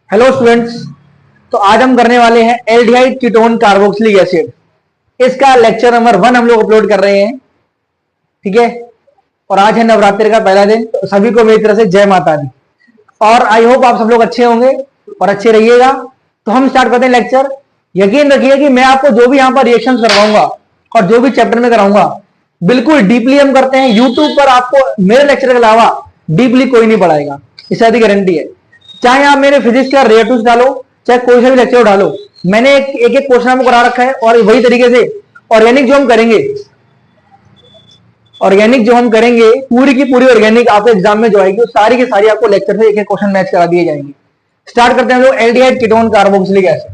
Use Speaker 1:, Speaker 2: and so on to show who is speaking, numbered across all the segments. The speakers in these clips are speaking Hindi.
Speaker 1: Hello students. तो आज हम करने वाले हैं एल्डिहाइड कीटोन कार्बोक्सिलिक एसिड। इसका लेक्चर नंबर 1 हम लोग अपलोड कर रहे हैं, ठीक है। और आज है नवरात्रि का पहला दिन, तो सभी को मेरी तरफ से जय माता दी। और आई होप आप सब लोग अच्छे होंगे और अच्छे रहिएगा। तो हम स्टार्ट करते हैं लेक्चर। यकीन रखिए कि मैं आपको जो भी यहाँ पर रिएक्शन करवाऊंगा और जो भी चैप्टर में कराऊंगा बिल्कुल डीपली हम करते हैं। यूट्यूब पर आपको मेरे लेक्चर के अलावा डीपली कोई नहीं पढ़ाएगा, इससे अधिक गारंटी है। चाहे आप मेरे फिजिक्स का रिलेटिव्स डालो, चाहे कोई सा भी लेक्चर डालो, मैंने एक क्वेश्चन आपको करा रखा है। और वही तरीके से ऑर्गेनिक जो हम करेंगे पूरी की पूरी ऑर्गेनिक आपको एग्जाम में जो आएगी वो सारी की सारी आपको लेक्चर से एक एक क्वेश्चन मैच करा दिए जाएंगे। स्टार्ट करते हैं हम लोग एल्डिहाइड कीटोन कार्बोक्सिलिक एसिड।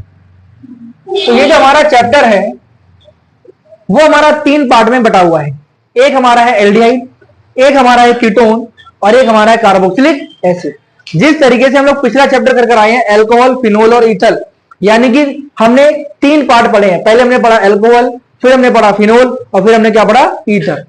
Speaker 1: तो ये जो हमारा चैप्टर है वो हमारा 3 पार्ट में बटा हुआ है। एक हमारा है एल्डिहाइड, एक हमारा है कीटोन और एक हमारा है कार्बोक्सिलिक एसिड। जिस तरीके से हम लोग पिछला चैप्टर कर आए हैं अल्कोहल, फिनोल और ईथर, यानी कि हमने 3 पार्ट पढ़े हैं। पहले हमने पढ़ा अल्कोहल, फिर हमने पढ़ा फिनोल और फिर हमने क्या पढ़ा ईथर।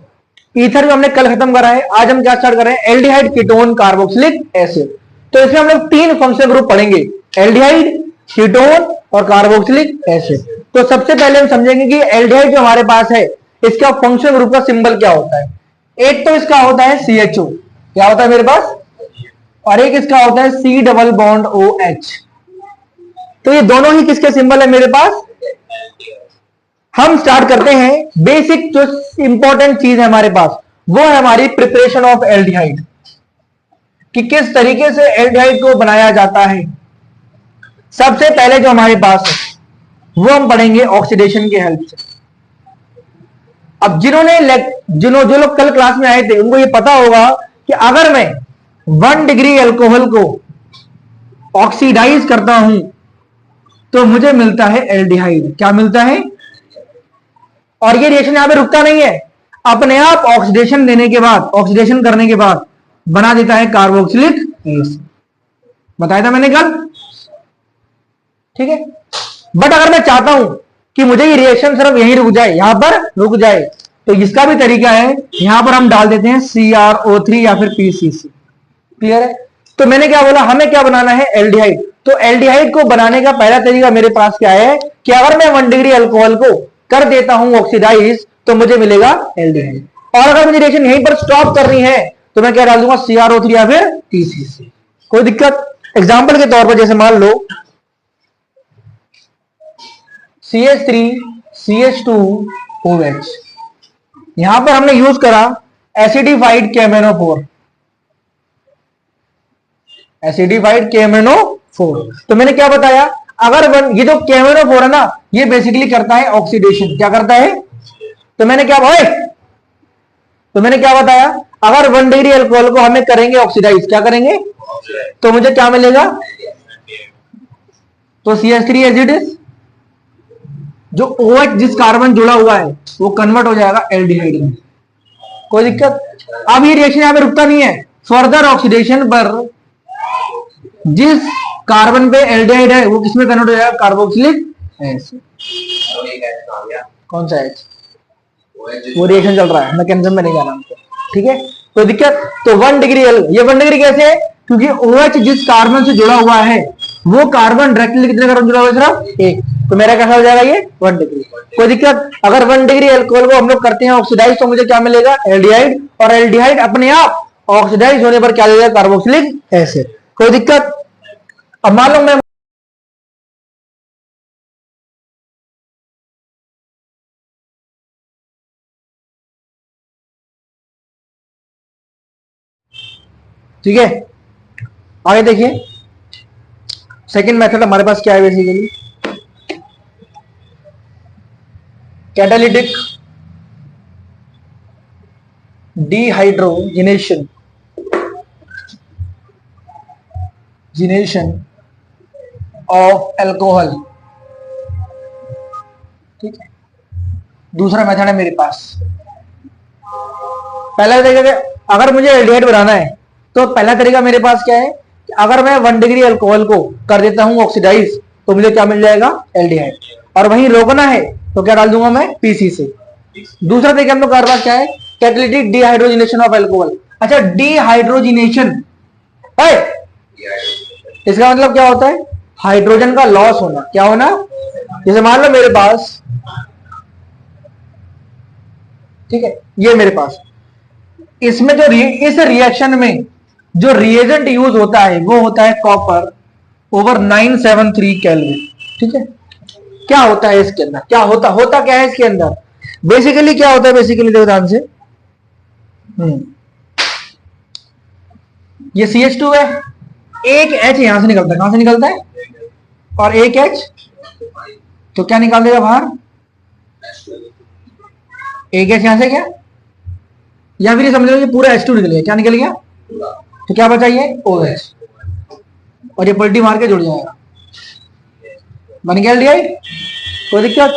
Speaker 1: ईथर में हमने कल खत्म करा है। आज हम क्या स्टार्ट कर रहे हैं एल्डिहाइड कीटोन कार्बोक्सिलिक एसिड। तो इसमें हम लोग 3 फंक्शनल ग्रुप पढ़ेंगे, एल्डिहाइड, कीटोन और कार्बोक्सिलिक एसिड। तो सबसे पहले हम समझेंगे कि एल्डिहाइड जो हमारे पास है इसका फंक्शनल ग्रुप का सिंबल क्या होता है। एक तो इसका होता है CHO, क्या होता है मेरे पास, और एक इसका होता है C डबल बॉन्ड OH। तो ये दोनों ही किसके सिंबल है मेरे पास। हम स्टार्ट करते हैं। बेसिक जो इंपॉर्टेंट चीज है हमारे पास वो है हमारी प्रिपरेशन ऑफ एल्डिहाइड, कि किस तरीके से एल्डिहाइड को बनाया जाता है। सबसे पहले जो हमारे पास है वो हम पढ़ेंगे ऑक्सीडेशन के हेल्प से। अब जो लोग कल क्लास में आए थे उनको ये पता होगा कि अगर मैं 1 डिग्री अल्कोहल को ऑक्सीडाइज करता हूं तो मुझे मिलता है एल्डिहाइड। क्या मिलता है। और ये रिएक्शन यहां पे रुकता नहीं है, अपने आप ऑक्सीडेशन करने के बाद बना देता है कार्बोक्सिलिक एसिड। बताया था मैंने कल, ठीक है। बट अगर मैं चाहता हूं कि मुझे ये रिएक्शन सिर्फ यहीं रुक जाए, यहां पर रुक जाए, तो इसका भी तरीका है। यहां पर हम डाल देते हैं CrO3 या फिर PCC। क्लियर है। तो मैंने क्या बोला, हमें क्या बनाना है एल्डिहाइड। तो एल्डिहाइड को बनाने का पहला तरीका मेरे पास क्या है कि अगर मैं 1 डिग्री अल्कोहल को कर देता हूं ऑक्सीडाइज तो मुझे मिलेगा एल्डिहाइड। और अगर मुझे रिएक्शन यहीं पर स्टॉप करनी है तो मैं क्या डाल दूंगा, CrO3 या फिर PCC। कोई दिक्कत। एग्जाम्पल के तौर पर जैसे मान लो CH3CH2OH, यहां पर हमने यूज करा एसिडिफाइड KMnO4। तो मैंने क्या बताया, अगर ये जो KMnO4 है ना, ये बेसिकली करता है ऑक्सीडेशन। क्या करता है। तो मैंने क्या बताया, अगर 1 डिग्री अल्कोहल को हमें करेंगे ऑक्सीडाइज, क्या करेंगे, तो मुझे क्या मिलेगा, तो CH3 एज इट इज, जो OH जिस कार्बन जुड़ा हुआ है वो कन्वर्ट हो जाएगा एल्डिहाइड में। कोई दिक्कत। अब ये रिएक्शन यहां पे रुकता नहीं है, फर्दर ऑक्सीडेशन पर जिस कार्बन पे एल्डिहाइड है वो किसमें कन्वर्ट हो जाएगा, कार्बोक्सिलिक एसिड। कौन सा एच, वो रिएक्शन चल रहा है, मैकेनिज्म में नहीं जाना हमको, ठीक है। कोई दिक्कत। तो 1 डिग्री, ये 1 डिग्री कैसे है, क्योंकि OH जिस कार्बन से जुड़ा हुआ है वो कार्बन डायरेक्टली कितने कार्बन जुड़ा हुआ है, सिर्फ 1। तो मेरा कैसा हो जाएगा ये 1 डिग्री। कोई दिक्कत। अगर 1 डिग्री अल्कोहल को हम लोग करते हैं ऑक्सीडाइज तो मुझे क्या मिलेगा, एल्डिहाइड। और एल्डिहाइड अपने आप ऑक्सीडाइज होने पर क्या देगा, कार्बोक्सिलिक एसिड। कोई दिक्कत। अब मान लो मैं ठीक है, आगे देखिए। सेकंड मेथड हमारे पास क्या है, basically catalytic dehydrogenation of alcohol, ठीक है। दूसरा मेथड है मेरे पास। पहला तरीका, अगर मुझे एल्डिहाइड बनाना है तो पहला तरीका मेरे पास क्या है कि अगर मैं 1 डिग्री अल्कोहल को कर देता हूं ऑक्सीडाइज तो मुझे क्या मिल जाएगा, एल्डिहाइड। और वहीं रोकना है तो क्या डाल दूंगा मैं, PCC। दूसरा तरीका हम लोग कर रहा क्या है, कैटालिटिक डिहाइड्रोजिनेशन ऑफ अल्कोहल। अच्छा, डिहाइड्रोजिनेशन इसका मतलब क्या होता है? हाइड्रोजन का लॉस होना। क्या होना? जैसे मान लो मेरे पास, ठीक है, ये मेरे पास, इसमें जो इस रिएक्शन में जो रिएजेंट यूज होता है वो होता है कॉपर ओवर 973 केल्विन। ठीक है, क्या होता है इसके अंदर? क्या होता क्या है इसके अंदर? बेसिकली क्या होता है? बेसिकली देखो ध्यान से, ये CH2 है, एक H यहां से निकलता है। कहां से निकलता है? और एक H, तो क्या निकाल देगा बाहर? एक H यहां से, क्या, या फिर ये समझ लो ये पूरा H2 निकल गया। क्या निकल गया? तो क्या बचा? ये OH, और ये पलटी मार के जुड़ जाएगा, बन गया एल्डिहाइड। कोई दिक्कत?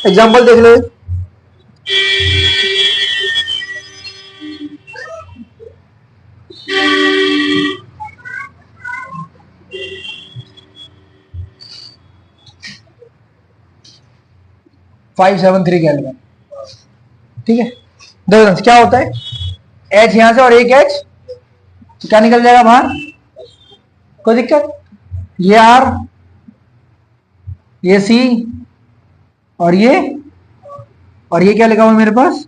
Speaker 1: एग्जांपल देख लो, 573 केल्विन। ठीक है, देखो क्या होता है, H यहां से और एक H, तो क्या निकल जाएगा बाहर? कोई दिक्कत? ये R, ये C, और ये क्या लिखा हुआ है मेरे पास?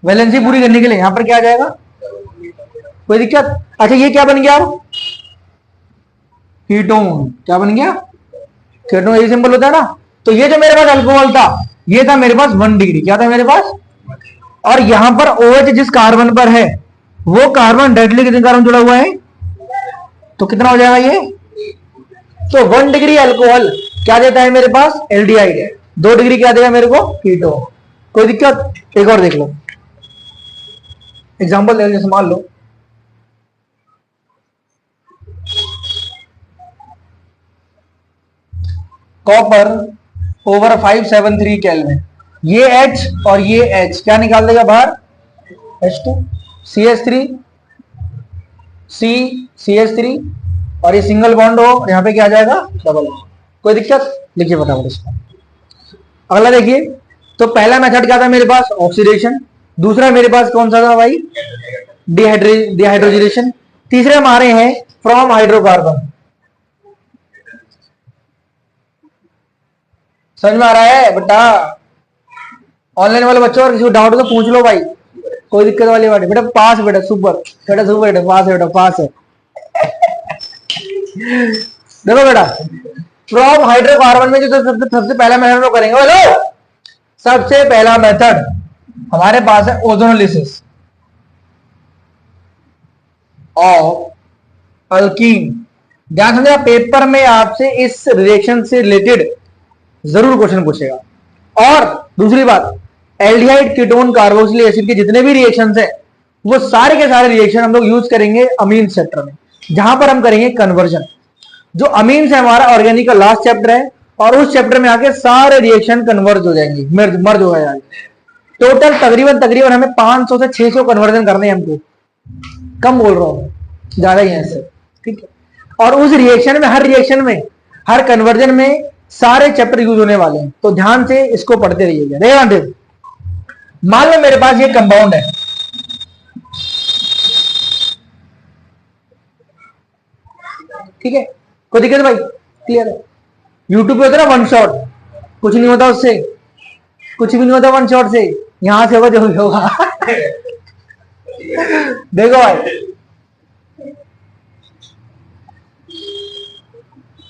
Speaker 1: वैलेंसी पूरी करने के लिए यहां पर क्या आ जाएगा? कोई दिक्कत? अच्छा, ये क्या बन गया? कीटोन। क्या बन गया? कीटोन। ये सिंपल होता है ना। तो ये जो मेरे पास अल्कोहल था, ये था मेरे पास 1 डिग्री। क्या था मेरे पास? और यहां पर OH जिस कार्बन पर है, वो कार्बन डायरेक्टली कितने कार्बन जुड़ा हुआ है? तो कितना हो जाएगा ये? तो 1 डिग्री अल्कोहल क्या देता है मेरे पास? एल्डिहाइड है। 2 डिग्री क्या देगा मेरे को? कीटोन। कोई दिक्कत? एक और देख लो, एग्जांपल दे, जैसे मान लो कॉपर ओवर 573 केल्विन, ये H और ये H क्या निकाल देगा बाहर? H2, CH3, C, CH3, और ये सिंगल बॉन्ड हो, यहां पे क्या आ जाएगा? Double bond. कोई दिक्कत? लिखिए फटाफट इसको। अगला देखिए, तो पहला मेथड क्या था मेरे पास? ऑक्सीडेशन। दूसरा मेरे पास कौन सा था भाई? डिहाइड्रोजिनेशन। तीसरे हमारे हैं फ्रॉम हाइड्रोकार्बन। समझ में आ रहा है बेटा? ऑनलाइन वाले बच्चों, और किसी को डाउट हो तो पूछ लो भाई, कोई दिक्कत वाली बात नहीं। बेटा पास, बेटा सुपर, बेटा सुपर, बेटा पास है, बेटा पास है। देखो बेटा, फ्रॉम हाइड्रोकार्बन में जो सबसे पहला मेथड करेंगे, बोलो, सबसे पहला मेथड हमारे पास है ओजोनोलिसिस ऑफ अल्कीन। ध्यान समझिए, पेपर में आपसे इस रिएक्शन से रिलेटेड जरूर क्वेश्चन पूछेगा। और दूसरी बात, एल्डिहाइड, कीटोन, कार्बोक्सिलिक एसिड के जितने भी रिएक्शंस हैं, वो सारे के सारे रिएक्शन हम लोग यूज करेंगे अमीन चैप्टर में, जहां पर हम करेंगे कन्वर्जन। जो अमीन से हमारा ऑर्गेनिक का लास्ट चैप्टर है, और उस चैप्टर में आके सारे रिएक्शन कन्वर्ज हो जाएंगे, मर्ज हो जाएंगे। टोटल तकरीबन हमें 500 से 600 कन्वर्जन करने हैं हमको। कम बोल रहा हूं, ज्यादा ही है, ठीक है। और उस रिएक्शन में, हर रिएक्शन में, हर कन्वर्जन में सारे चैप्टर यूज होने वाले हैं, तो ध्यान से इसको पढ़ते रहिएगा। मान लो मेरे पास ये कंपाउंड है, ठीक है, कोई दिक्कत भाई? क्लियर है? यूट्यूब पे होता है ना वन शॉट, कुछ नहीं होता उससे, कुछ भी नहीं होता वन शॉट से, यहां से होगा जो भी होगा। देखो भाई,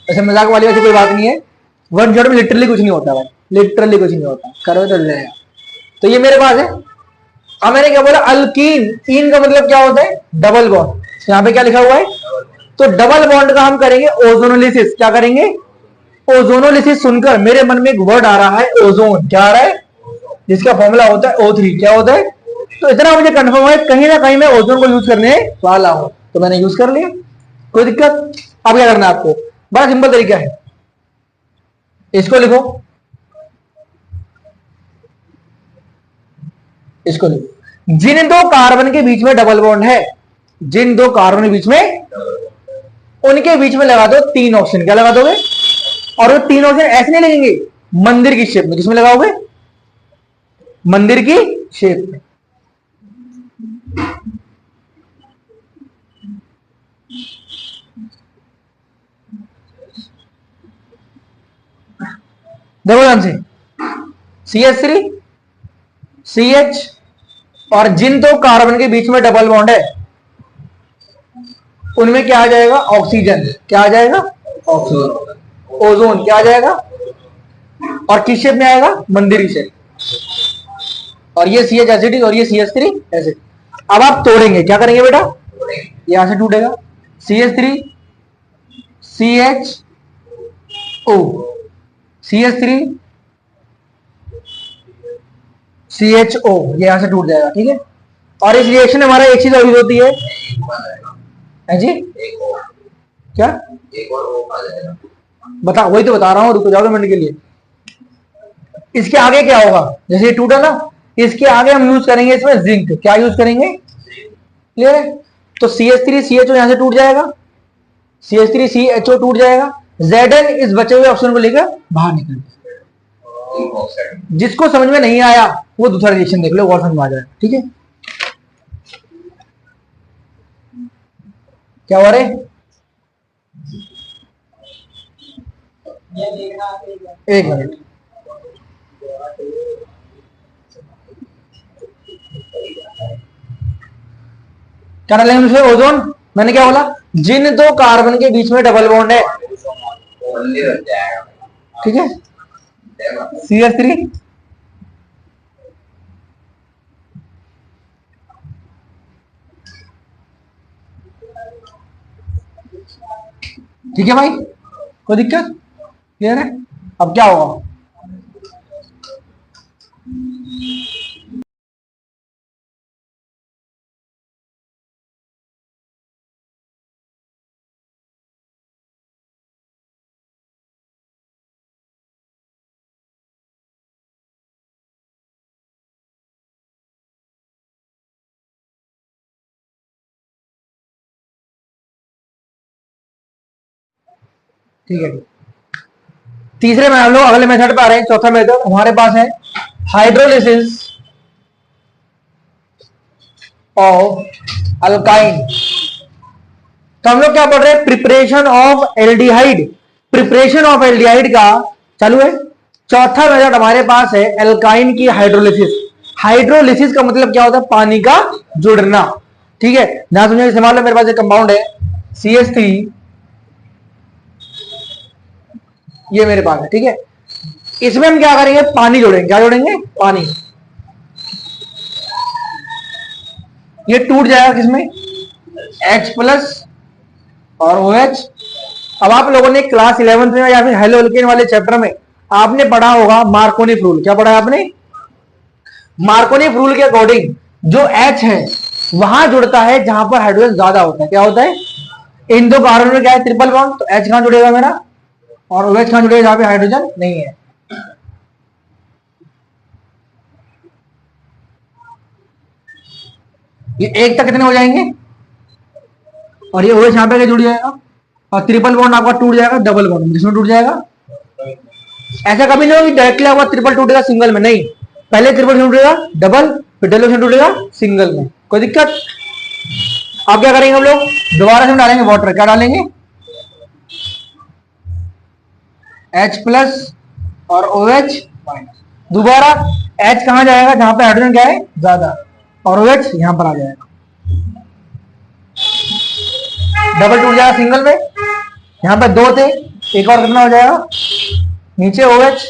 Speaker 1: ऐसे मजाक वाली वैसे कोई बात नहीं है। वन शॉट में लिटरली कुछ नहीं होता भाई, लिटरली कुछ नहीं होता, करो तो जाएगा। तो ये मेरे पास है। अब मैंने क्या बोला? अल्कीन। इन का मतलब क्या होता है? Double bond. यहां पे क्या लिखा हुआ है? तो डबल बॉन्ड का हम करेंगे ओजोनोलिसिस। क्या करेंगे? ओजोनोलिसिस सुनकर मेरे मन में एक वर्ड आ रहा है, ओजोन। क्या आ रहा है? जिसका फॉर्मूला होता है O3। क्या होता है? तो इतना मुझे कंफर्म है, कहीं ना कहीं मैं ओजोन को यूज करने वाला हूं, तो मैंने यूज कर लिया। कोई दिक्कत? अब क्या करना है आपको? बड़ा सिंपल तरीका है, इसको लिखो, इसको लिखो। जिन दो कार्बन के बीच में डबल बॉन्ड है, जिन दो कार्बन के बीच में, उनके बीच में लगा दो 3 ऑप्शन। क्या लगा दोगे? और वो 3 ऑप्शन ऐसे नहीं लगेंगे, मंदिर की शेप में। किसमें लगाओगे? मंदिर की शेप में। देखो ध्यान से, CH3 CH और जिन दो कार्बन के बीच में डबल बॉन्ड है उनमें क्या आ जाएगा? ऑक्सीजन। क्या आ जाएगा? ऑक्सीजन। ओजोन क्या आ जाएगा? और किस शेप में आएगा? मंदिरी शेप। और ये CH एसिड और ये CH3 एसिड। अब आप तोड़ेंगे, क्या करेंगे बेटा? यहां से टूटेगा CH3 CHO CH3 CHO, ये यहां से टूट जाएगा। ठीक है, और इस रिएक्शन में हमारा एक चीज और यूज होती है जी, क्या? एक और वो आ जाएगा। बता, वही तो बता रहा हूं, रुको जाओ 2 मिनट के लिए। इसके आगे क्या होगा? जैसे ये टूटा ना, इसके आगे हम यूज करेंगे इसमें जिंक। क्या यूज करेंगे? क्लियर है? तो CH3 CHO यहां से टूट जाएगा, CH3 CHO टूट जाएगा, Zn इस बचे हुए ऑप्शन को लेकर बाहर निकल जाएगा। जिसको समझ में नहीं आया वो दूसरा रिएक्शन देख लो, और समझ में आ जाएगा। ठीक है, क्या हो रहा है? एक मिनट, क्या डालेंगे उसमें? ओजोन। मैंने क्या बोला? जिन दो कार्बन के बीच में डबल बॉन्ड है, ठीक है, CH3 ठीक है भाई, कोई दिक्कत? क्लियर है? अब क्या होगा? ठीक है, तीसरे में हम लोग अगले मेथड पे आ रहे हैं। चौथा मेथड हमारे पास है हाइड्रोलिसिस ऑफ अल्काइन। तो हम लोग क्या पढ़ रहे हैं? Preparation of aldehyde. Preparation of aldehyde का चालू है। चौथा मेथड हमारे पास है एल्काइन की हाइड्रोलिसिस। हाइड्रोलिसिस का मतलब क्या होता है? पानी का जुड़ना। ठीक है, ध्यान समझिए। जैसे मान लो मेरे पास एक कंपाउंड है CH3, ये मेरे पास है। ठीक है, इसमें हम क्या करेंगे? पानी जोड़ेंगे। क्या जोड़ेंगे? पानी। ये टूट जाएगा किसमें? H+ और OH। अब आप लोगों ने क्लास 11th में या फिर हेलो एल्केन वाले चैप्टर में आपने पढ़ा होगा मार्कोनी रूल। क्या पढ़ा है आपने? मार्कोनी रूल के अकॉर्डिंग जो H है वहां जुड़ता है जहां पर हाइड्रोजन ज्यादा होता है। क्या होता है? इन दो कार्बन में क्या है? ट्रिपल बॉन्ड, तो H कहां जुड़ेगा मेरा? और OH कहां जुड़ेगा? जहां पे हाइड्रोजन नहीं है। ये एक तक कितने हो जाएंगे? और ये OH यहां पे जुड़ जाएगा, और ट्रिपल बॉन्ड आपका टूट जाएगा डबल बॉन्ड, जिसमें टूट जाएगा। ऐसा कभी नहीं होगा कि डायरेक्टली आपका ट्रिपल टूटेगा सिंगल में, नहीं, पहले ट्रिपल टूटेगा डबल, फिर डबल टूटेगा सिंगल में। कोई दिक्कत? अब क्या करेंगे हम लोग? दोबारा से हम डालेंगे वाटर। क्या डालेंगे? H+ और OH माइनस। दोबारा H कहां जाएगा? जहां पे हाइड्रोजन क्या है? ज्यादा, और OH यहां पर आ जाएगा। डबल टूट जाएगा सिंगल में, यहां पे 2 थे, एक और कितना हो जाएगा? नीचे OH,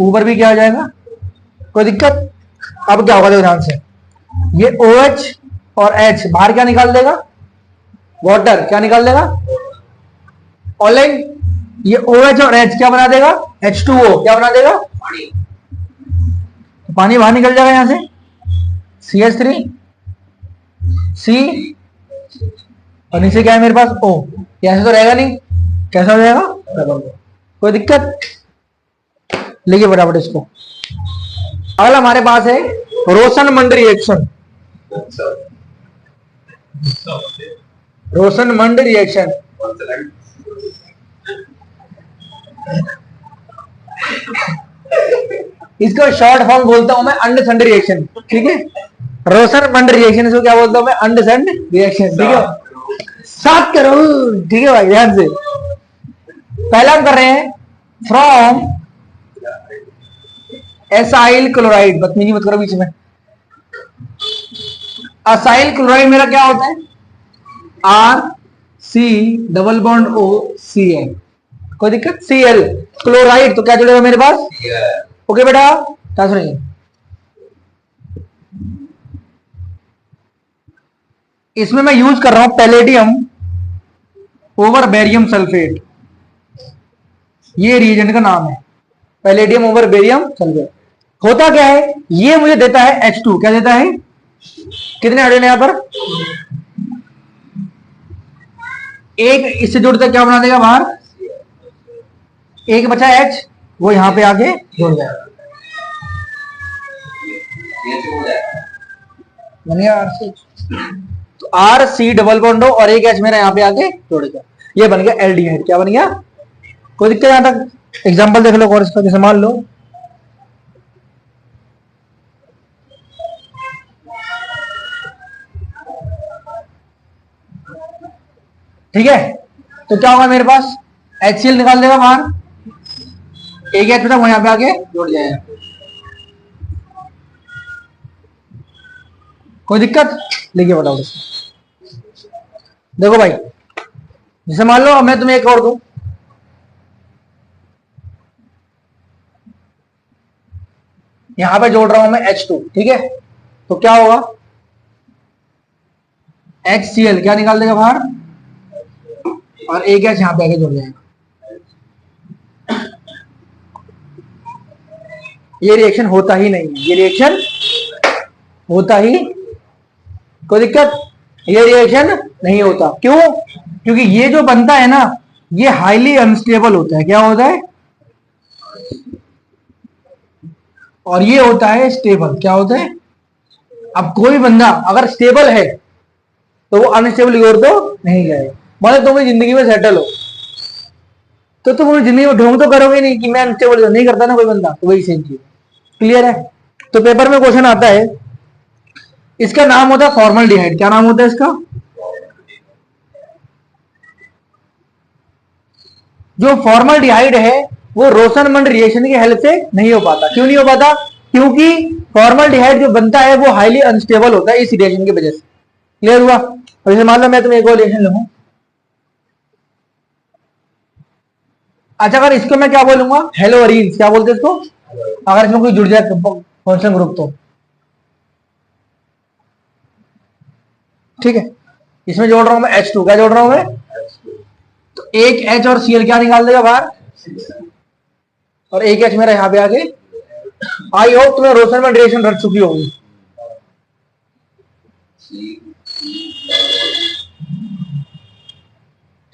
Speaker 1: ऊपर भी क्या हो जाएगा? कोई दिक्कत? अब क्या होगा? देखो ध्यान से, ये OH और H बाहर क्या निकाल देगा? वाटर। क्या निकाल देगा? ऑलेन। ये OH और H क्या बना देगा? H2O। क्या बना देगा? पानी बाहर निकल जाएगा यहां से, CH3 C, और नीचे क्या है मेरे पास? O। ऐसे तो रहेगा नहीं, कैसा हो जाएगा? कोई दिक्कत? लिखिए फटाफट इसको। अगला हमारे पास है रोशनमंड रिएक्शन। रोशनमंड रिएक्शन इसको शॉर्ट फॉर्म बोलता हूं मैं अंडरसंड रिएक्शन। ठीक है, रोशनमंड रिएक्शन इसको क्या बोलता हूं मैं? अंडरसंड रिएक्शन। ठीक है, 7 करोड़। ठीक है भाई, ध्यान से। पहला हम कर रहे हैं फ्रॉम एसाइल क्लोराइड, बदतमीजी मत करो बीच में। असाइल क्लोराइड मेरा क्या होता है? R C double bond O C L, कोई दिक्कत? सी एल क्लोराइड, तो क्या जुड़ेगा मेरे पास? ओके बेटा, क्या सुनिए, इसमें मैं यूज कर रहा हूं पैलेडियम ओवर बेरियम सल्फेट, ये रिएजेंट का नाम है, पैलेडियम ओवर बेरियम सल्फेट। होता क्या है, ये मुझे देता है H2, क्या देता है? कितने हाइड्रोजन यहां पर? एक इससे जुड़ता क्या बना देगा बाहर? एक बचा H, वो यहां पे आके जुड़ जाएगा, तो आर सी डबल बॉन्ड और एक H मेरा यहां पे आके जुड़ गया, ये बन गया एल्डिहाइड। क्या बन गया? कोई दिक्कत यहां तक? एग्जांपल देख लो और इसका, जैसे मान लो ठीक है, तो क्या होगा मेरे पास? HCl निकाल देगा बाहर, एक H बेटा वो यहां पे आके जुड़ जाएगा, कोई दिक्कत? लिखिए बताओ। देखो भाई, जैसे मान लो मैं तुम्हें एक और दूं, यहां पे जोड़ रहा हूं मैं H2, ठीक है, तो क्या होगा? HCl क्या निकाल देगा बाहर, और एक H यहां पे आके जुड़ जाएगा। ये रिएक्शन होता ही नहीं है, ये रिएक्शन होता ही, कोई दिक्कत? ये रिएक्शन नहीं होता, क्यों? क्योंकि ये जो बनता है ना, ये हाईली अनस्टेबल होता है। क्या होता है? और ये होता है स्टेबल। क्या होता है? अब कोई बंदा अगर स्टेबल है तो वो अनस्टेबल की ओर तो नहीं जाएगा। मतलब तुम जिंदगी में सेटल हो तो तुम जिंदगी में ढोंग तो करोगे नहीं कि मैं अनस्टेबल नहीं करता ना कोई बंदा, तो वही सेम चीज। क्लियर है? तो पेपर में क्वेश्चन आता है, इसका नाम होता है फॉर्मल्डिहाइड। क्या नाम होता है इसका? जो फॉर्मल्डिहाइड है वो रोसेनमंड रिएक्शन की हेल्प से नहीं हो पाता। क्यों नहीं हो पाता? क्योंकि फॉर्मल्डिहाइड जो बनता है वो हाईली अनस्टेबल होता है इस रिएक्शन की वजह से। क्लियर हुआ? और जैसे मान लो मैं तुम्हें एक और रिएक्शन लिखूं, अच्छा अगर इसको मैं क्या बोलूंगा? हेलोअरीन्स। क्या बोलते हैं इसको? अगर इसमें कोई जुड़ जाए फंक्शन ग्रुप तो ठीक है। इसमें जोड़ रहा हूं मैं H2, क्या जोड़ रहा हूं मैं? तो एक H और Cl क्या निकाल देगा बाहर, और एक H मेरा यहां पे आके। आई होप तुम्हें रोसेनमंड रिएक्शन रट चुकी होगी।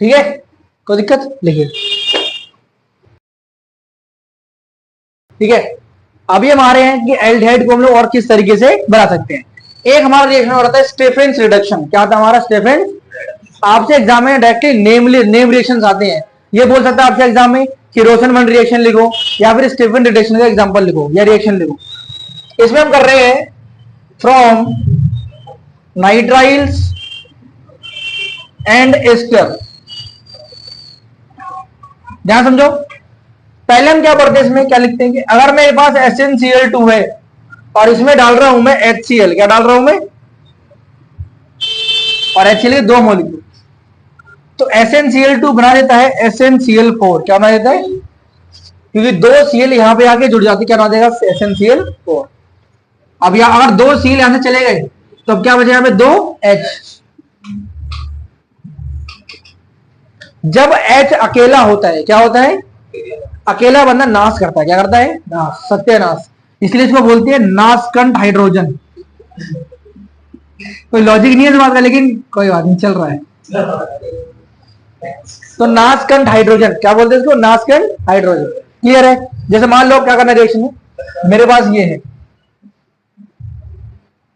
Speaker 1: ठीक है, कोई दिक्कत? लिखिए। ठीक है, अब ये हमारे हैं कि एल्डिहाइड को हम लोग और किस तरीके से बना सकते हैं। एक हमारा रिएक्शन हो रहा था स्टेफेन्स रिडक्शन। क्या था हमारा? स्टेफेन्स। आपसे एग्जाम में डायरेक्टली नेम रिएक्शंस आते हैं। ये बोल सकता है आपसे एग्जाम में कि रोसेनमंड रिएक्शन लिखो या फिर स्टेफेन रिडक्शन का एग्जांपल लिखो या रिएक्शन लिखो। इसमें हम कर रहे हैं फ्रॉम नाइट्राइल्स एंड एस्टर। ध्यान समझो, पहले हम क्या पढ़ते हैं, इसमें क्या लिखते हैं कि अगर मेरे पास SnCl2 है और इसमें डाल रहा हूं मैं HCl। क्या डाल रहा हूं मैं? और HCl के 2 मॉलिक्यूल, तो SnCl2 बना देता है SnCl4। क्या बना देता है? क्योंकि 2 Cl यहां पे आके जुड़ जाते, क्या बना देगा? SnCl4। अब यहां अगर 2 Cl यहां से चले गए तो अब क्या बचेगा यहां पे? 2 H। जब H अकेला होता है, क्या होता है? अकेला बंदा नाश करता है। क्या करता है? नाश, सत्यानाश। इसलिए इसको बोलते हैं नाशकंठ हाइड्रोजन। कोई लॉजिक नहीं है इस बात का, लेकिन कोई बात नहीं, चल रहा है। तो नाशकंठ हाइड्रोजन, क्या बोलते हैं इसको? नाशकंठ हाइड्रोजन। क्लियर है? जैसे मान लो क्या करना रिएक्शन में, मेरे पास ये है,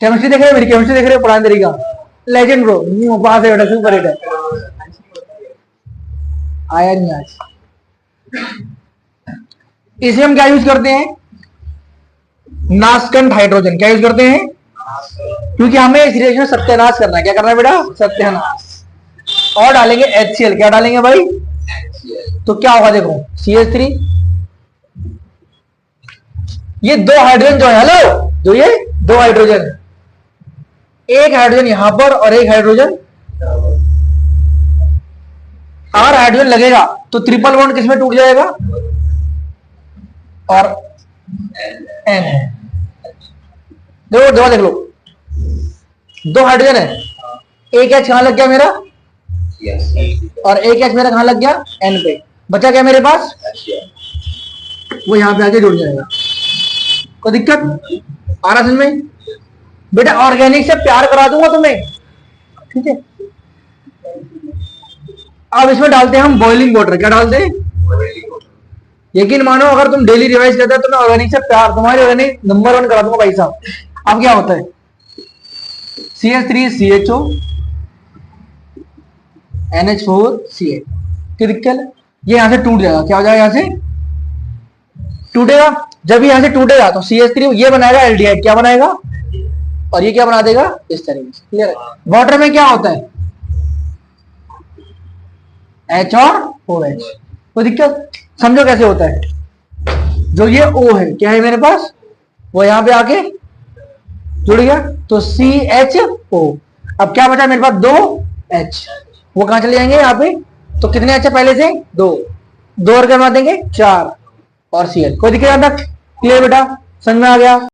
Speaker 1: केमिस्ट्री देख रहे हो, मेरी केमिस्ट्री देख रहे हो, पढ़ाने तरीका लेजेंड ब्रो, पास है बेटा, सुपर हिट है। आया नहीं आज। इसे हम क्या यूज करते हैं? नाशकंठ हाइड्रोजन। क्या यूज करते हैं? क्योंकि हमें इस रिएक्शन में सत्यानाश करना है। क्या करना है बेटा? सत्यानाश। और डालेंगे HCl। क्या डालेंगे भाई? तो क्या होगा देखो, CH3 ये दो हाइड्रोजन जो है, हेलो, जो ये दो हाइड्रोजन, एक हाइड्रोजन यहां पर और एक हाइड्रोजन, अगर हाइड्रोजन लगेगा तो ट्रिपल बॉन्ड किसमें टूट जाएगा, और एन है। देखो दो देख लो, दो हाइड्रोजन है, एक एच कहां लग गया मेरा, और एक एच मेरा कहां लग गया, एन पे, बचा क्या मेरे पास, वो यहां पे आके जुड़ जाएगा। कोई दिक्कत आ रहा समझ में बेटा? ऑर्गेनिक से प्यार करा दूंगा तुम्हें, ठीक है। अब इसमें डालते हैं हम बॉइलिंग वाटर। क्या डालते हैं? यकीन मानो अगर तुम डेली रिवाइज करते हो तो मैं ऑर्गेनिक से प्यार, तुम्हारे ऑर्गेनिक नंबर 1 करा दूंगा भाई साहब। अब क्या होता है, CH3CHO NH4CH, क्या दिक्कत है? ये यहां से टूट जाएगा, क्या हो जाएगा, यहां से टूटेगा। जब यहां से टूटेगा तो CH3 ये बनाएगा एल्डिहाइड, क्या बनाएगा, और ये क्या बना देगा, इस तरीके से। क्लियर है? वाटर में क्या होता है, H और OH। कोई दिक्कत? समझो कैसे होता है। जो ये O है, क्या है मेरे पास, वो यहां पे आके जुड़ गया तो CHO। अब क्या बचा मेरे पास, 2 H, वो कहां चले जाएंगे, यहाँ पे। तो कितने H है पहले से, 2 और करवा देंगे 4, और Cl। कोई दिक्कत? क्लियर बेटा, समझ में आ गया?